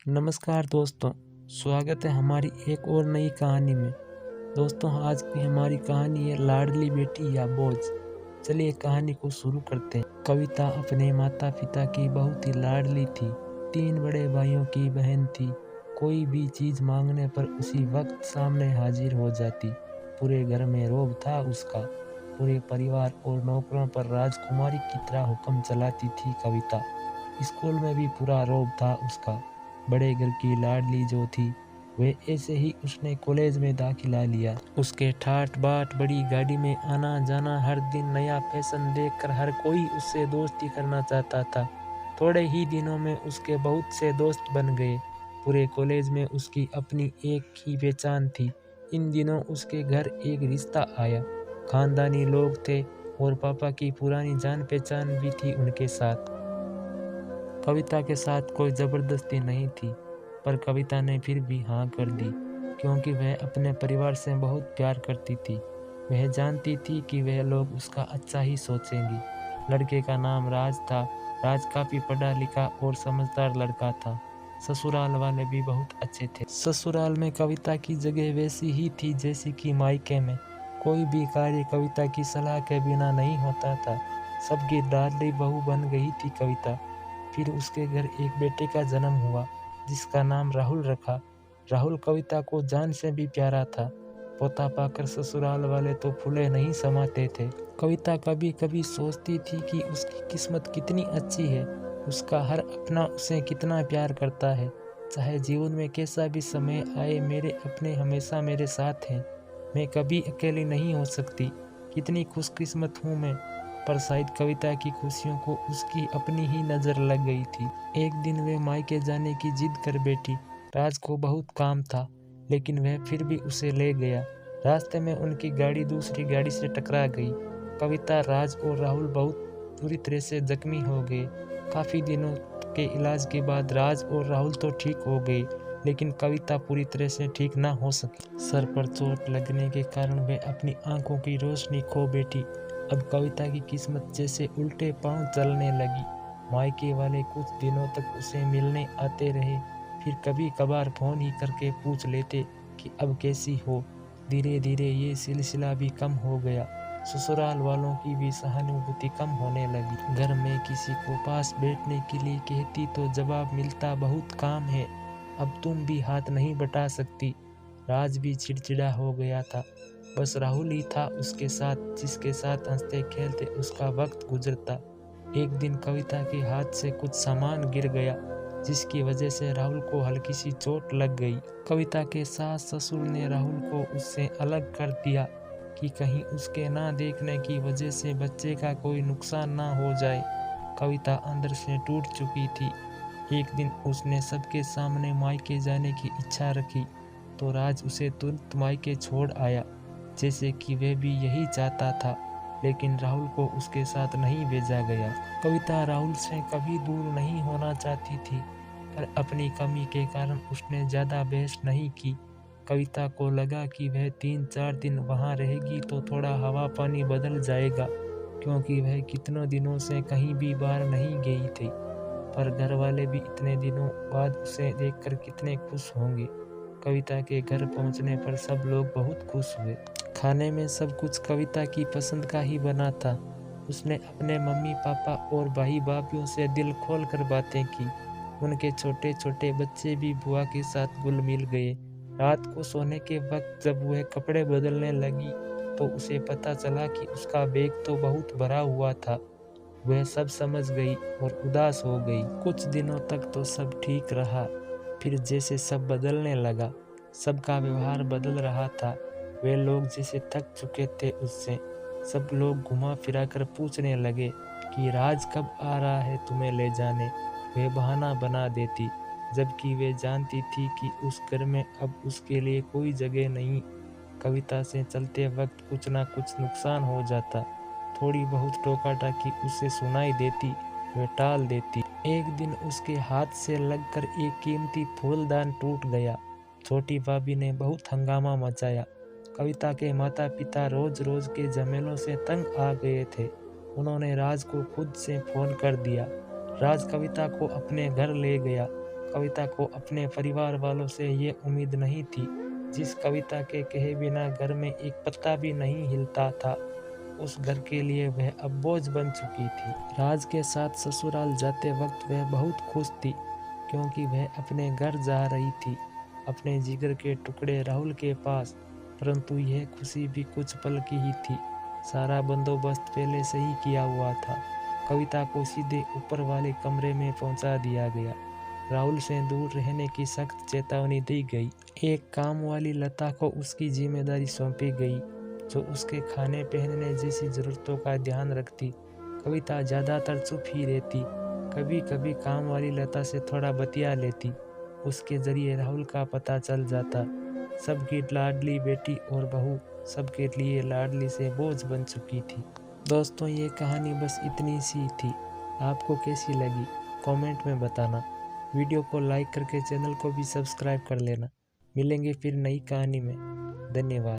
नमस्कार दोस्तों, स्वागत है हमारी एक और नई कहानी में। दोस्तों, आज की हमारी कहानी है लाडली बेटी या बोझ। चलिए कहानी को शुरू करते हैं। कविता अपने माता पिता की बहुत ही लाडली थी। 3 बड़े भाइयों की बहन थी। कोई भी चीज मांगने पर उसी वक्त सामने हाजिर हो जाती। पूरे घर में रोब था उसका। पूरे परिवार और नौकरों पर राजकुमारी की तरह हुक्म चलाती थी कविता। स्कूल में भी पूरा रोब था उसका। बड़े घर की लाडली जो थी, वे ऐसे ही उसने कॉलेज में दाखिला लिया। उसके ठाट बाट बड़ी गाड़ी में आना जाना, हर दिन नया फैशन देखकर हर कोई उससे दोस्ती करना चाहता था। थोड़े ही दिनों में उसके बहुत से दोस्त बन गए। पूरे कॉलेज में उसकी अपनी एक ही पहचान थी। इन दिनों उसके घर एक रिश्ता आया। खानदानी लोग थे और पापा की पुरानी जान पहचान भी थी उनके साथ। कविता के साथ कोई ज़बरदस्ती नहीं थी, पर कविता ने फिर भी हाँ कर दी, क्योंकि वह अपने परिवार से बहुत प्यार करती थी। वह जानती थी कि वह लोग उसका अच्छा ही सोचेंगे। लड़के का नाम राज था। राज काफ़ी पढ़ा लिखा और समझदार लड़का था। ससुराल वाले भी बहुत अच्छे थे। ससुराल में कविता की जगह वैसी ही थी जैसी कि मायके में। कोई भी कार्य कविता की सलाह के बिना नहीं होता था। सबकी लाडली बहू बन गई थी कविता। फिर उसके घर एक बेटे का जन्म हुआ, जिसका नाम राहुल रखा। राहुल कविता को जान से भी प्यारा था। पोता पाकर ससुराल वाले तो फूले नहीं समाते थे। कविता कभी कभी सोचती थी कि उसकी किस्मत कितनी अच्छी है। उसका हर अपना उसे कितना प्यार करता है। चाहे जीवन में कैसा भी समय आए, मेरे अपने हमेशा मेरे साथ हैं। मैं कभी अकेली नहीं हो सकती। कितनी खुशकिस्मत हूँ मैं। पर शायद कविता की खुशियों को उसकी अपनी ही नज़र लग गई थी। एक दिन वे मायके जाने की जिद कर बैठी। राज को बहुत काम था, लेकिन वह फिर भी उसे ले गया। रास्ते में उनकी गाड़ी दूसरी गाड़ी से टकरा गई। कविता, राज और राहुल बहुत बुरी तरह से जख्मी हो गए। काफ़ी दिनों के इलाज के बाद राज और राहुल तो ठीक हो गए, लेकिन कविता पूरी तरह से ठीक ना हो सकी। सर पर चोट लगने के कारण वह अपनी आंखों की रोशनी खो बैठी। अब कविता की किस्मत जैसे उल्टे पांव चलने लगी। मायके वाले कुछ दिनों तक उसे मिलने आते रहे, फिर कभी कभार फोन ही करके पूछ लेते कि अब कैसी हो। धीरे धीरे ये सिलसिला भी कम हो गया। ससुराल वालों की भी सहानुभूति कम होने लगी। घर में किसी को पास बैठने के लिए कहती तो जवाब मिलता, बहुत काम है, अब तुम भी हाथ नहीं बटा सकती। राज भी चिड़चिड़ा हो गया था। बस राहुल ही था उसके साथ, जिसके साथ हंसते खेलते उसका वक्त गुजरता। एक दिन कविता के हाथ से कुछ सामान गिर गया, जिसकी वजह से राहुल को हल्की सी चोट लग गई। कविता के सास ससुर ने राहुल को उससे अलग कर दिया कि कहीं उसके ना देखने की वजह से बच्चे का कोई नुकसान ना हो जाए। कविता अंदर से टूट चुकी थी। एक दिन उसने सबके सामने मायके जाने की इच्छा रखी, तो राज उसे तुरंत मायके छोड़ आया, जैसे कि वह भी यही चाहता था। लेकिन राहुल को उसके साथ नहीं भेजा गया। कविता राहुल से कभी दूर नहीं होना चाहती थी, पर अपनी कमी के कारण उसने ज़्यादा बहस नहीं की। कविता को लगा कि वह 3-4 दिन वहाँ रहेगी तो थोड़ा हवा पानी बदल जाएगा, क्योंकि वह कितनों दिनों से कहीं भी बाहर नहीं गई थी। पर घर वाले भी इतने दिनों बाद उसे देखकर कितने खुश होंगे। कविता के घर पहुंचने पर सब लोग बहुत खुश हुए। खाने में सब कुछ कविता की पसंद का ही बना था। उसने अपने मम्मी पापा और भाई भाभीयों से दिल खोल कर बातें की। उनके छोटे छोटे बच्चे भी बुआ के साथ घुल मिल गए। रात को सोने के वक्त जब वह कपड़े बदलने लगी, तो उसे पता चला कि उसका बैग तो बहुत भरा हुआ था। वह सब समझ गई और उदास हो गई। कुछ दिनों तक तो सब ठीक रहा, फिर जैसे सब बदलने लगा। सबका व्यवहार बदल रहा था। वे लोग जैसे थक चुके थे उससे। सब लोग घुमा फिरा कर पूछने लगे कि राज कब आ रहा है तुम्हें ले जाने। वह बहाना बना देती, जबकि वे जानती थी कि उस घर में अब उसके लिए कोई जगह नहीं। कविता से चलते वक्त कुछ ना कुछ नुकसान हो जाता। थोड़ी बहुत टोका टाकी उसे सुनाई देती, वह टाल देती। एक दिन उसके हाथ से लगकर एक कीमती फूलदान टूट गया। छोटी भाभी ने बहुत हंगामा मचाया। कविता के माता पिता रोज रोज के झमेलों से तंग आ गए थे। उन्होंने राज को खुद से फोन कर दिया। राज कविता को अपने घर ले गया। कविता को अपने परिवार वालों से ये उम्मीद नहीं थी। जिस कविता के कहे बिना घर में एक पत्ता भी नहीं हिलता था, उस घर के लिए वह अब बोझ बन चुकी थी। राज के साथ ससुराल जाते वक्त वह बहुत खुश थी, क्योंकि वह अपने घर जा रही थी, अपने जिगर के टुकड़े राहुल के पास। परंतु यह खुशी भी कुछ पल की ही थी। सारा बंदोबस्त पहले से ही किया हुआ था। कविता को सीधे ऊपर वाले कमरे में पहुंचा दिया गया। राहुल से दूर रहने की सख्त चेतावनी दी गई। एक काम वाली लता को उसकी जिम्मेदारी सौंपी गई, जो उसके खाने पहनने जैसी जरूरतों का ध्यान रखती। कविता ज़्यादातर चुप ही रहती, कभी कभी काम वाली लता से थोड़ा बतिया लेती। उसके जरिए राहुल का पता चल जाता। सबकी लाडली बेटी और बहू सबके लिए लाडली से बोझ बन चुकी थी। दोस्तों, ये कहानी बस इतनी सी थी। आपको कैसी लगी कमेंट में बताना। वीडियो को लाइक करके चैनल को भी सब्सक्राइब कर लेना। मिलेंगे फिर नई कहानी में। धन्यवाद।